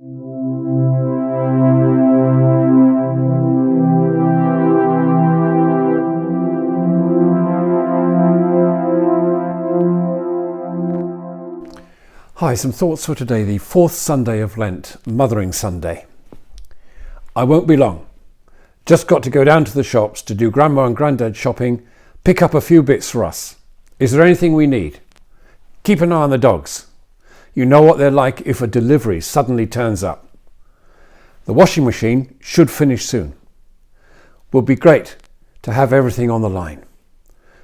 Hi, some thoughts for today, the Fourth Sunday of Lent, Mothering Sunday. I won't be long. Just got to go down to the shops to do Grandma and Grandad shopping, pick up a few bits for us. Is there anything we need? Keep an eye on the dogs. You know what they're like if a delivery suddenly turns up. The washing machine should finish soon. Will be great to have everything on the line.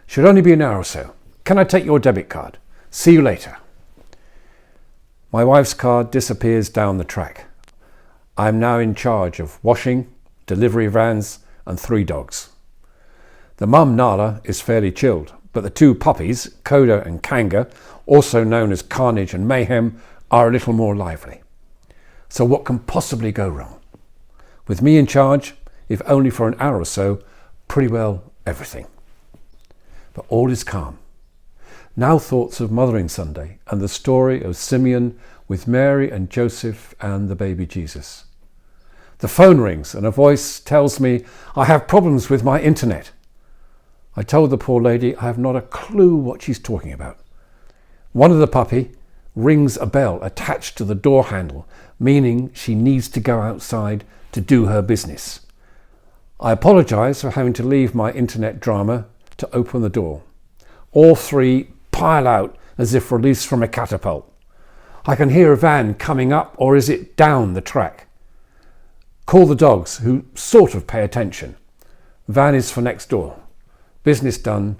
Should only be an hour or so. Can I take your debit card? See you later. My wife's car disappears down the track. I am now in charge of washing, delivery vans and 3 dogs. The mum, Nala, is fairly chilled, but the 2 puppies, Coda and Kanga, also known as Carnage and Mayhem, are a little more lively. So what can possibly go wrong? With me in charge, if only for an hour or so, pretty well everything. But all is calm. Now thoughts of Mothering Sunday and the story of Simeon with Mary and Joseph and the baby Jesus. The phone rings and a voice tells me I have problems with my internet. I told the poor lady I have not a clue what she's talking about. One of the puppy rings a bell attached to the door handle, meaning she needs to go outside to do her business. I apologise for having to leave my internet drama to open the door. All 3 pile out as if released from a catapult. I can hear a van coming up, or is it down the track? Call the dogs, who sort of pay attention. Van is for next door. Business done,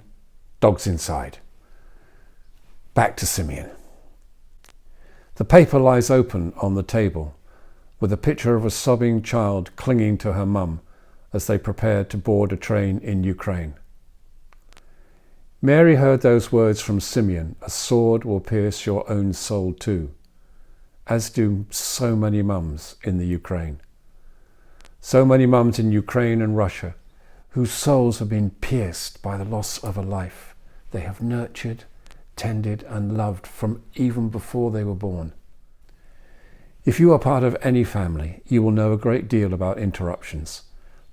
dogs inside. Back to Simeon. The paper lies open on the table, with a picture of a sobbing child clinging to her mum as they prepare to board a train in Ukraine. Mary heard those words from Simeon, a sword will pierce your own soul too, as do so many mums in the Ukraine. So many mums in Ukraine and Russia whose souls have been pierced by the loss of a life they have nurtured, tended and loved from even before they were born. If you are part of any family, you will know a great deal about interruptions.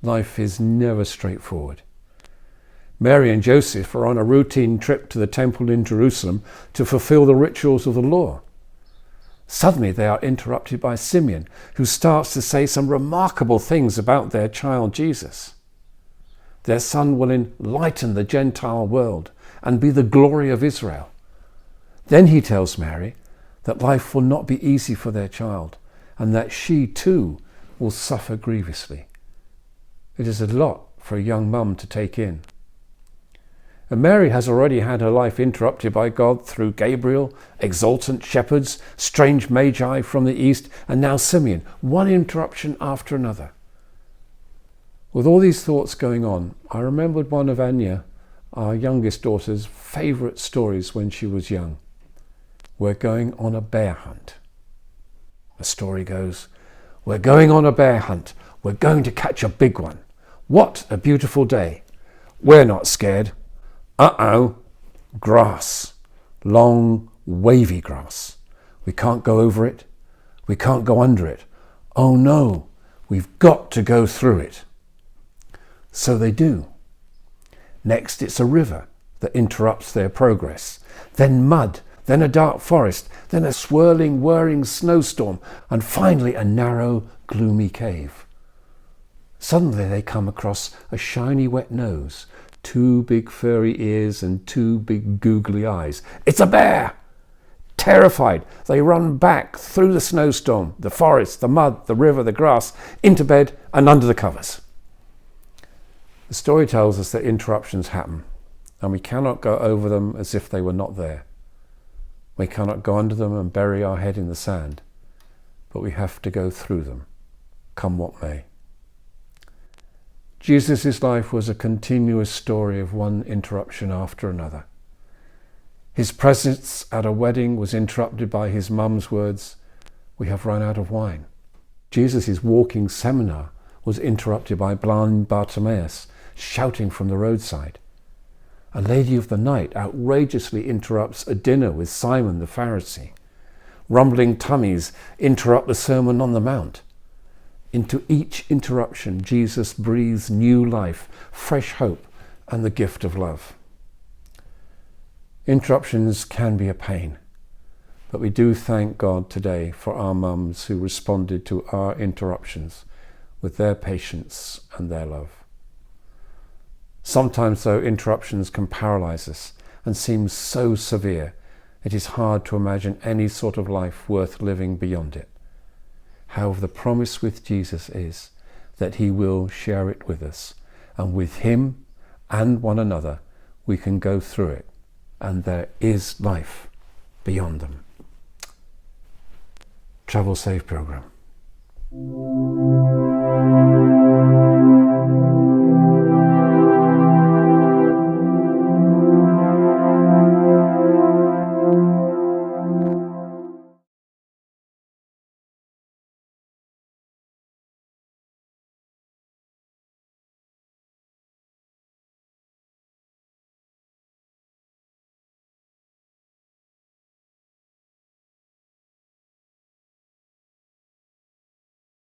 Life is never straightforward. Mary and Joseph are on a routine trip to the temple in Jerusalem to fulfill the rituals of the law. Suddenly they are interrupted by Simeon, who starts to say some remarkable things about their child Jesus. Their son will enlighten the Gentile world and be the glory of Israel. Then he tells Mary that life will not be easy for their child and that she too will suffer grievously. It is a lot for a young mum to take in. And Mary has already had her life interrupted by God through Gabriel, exultant shepherds, strange magi from the east, and now Simeon, one interruption after another. With all these thoughts going on, I remembered one of Anya, our youngest daughter's favourite stories when she was young. We're going on a bear hunt. The story goes, we're going on a bear hunt. We're going to catch a big one. What a beautiful day. We're not scared. Uh-oh, grass, long, wavy grass. We can't go over it. We can't go under it. Oh no, we've got to go through it. So they do. Next it's a river that interrupts their progress. Then mud, then a dark forest, then a swirling, whirring snowstorm, and finally a narrow, gloomy cave. Suddenly they come across a shiny wet nose, 2 big furry ears and 2 big googly eyes. It's a bear! Terrified, they run back through the snowstorm, the forest, the mud, the river, the grass, into bed and under the covers. The story tells us that interruptions happen, and we cannot go over them as if they were not there. We cannot go under them and bury our head in the sand, but we have to go through them, come what may. Jesus' life was a continuous story of one interruption after another. His presence at a wedding was interrupted by his mum's words, "We have run out of wine." Jesus' walking seminar was interrupted by blind Bartimaeus shouting from the roadside. A lady of the night outrageously interrupts a dinner with Simon the Pharisee. Rumbling tummies interrupt the Sermon on the Mount. Into each interruption, Jesus breathes new life, fresh hope, and the gift of love. Interruptions can be a pain, but we do thank God today for our mums who responded to our interruptions with their patience and their love. Sometimes, though, interruptions can paralyze us and seem so severe, it is hard to imagine any sort of life worth living beyond it. However, the promise with Jesus is that he will share it with us, and with him and one another we can go through it, and there is life beyond them. Travel Safe Programme.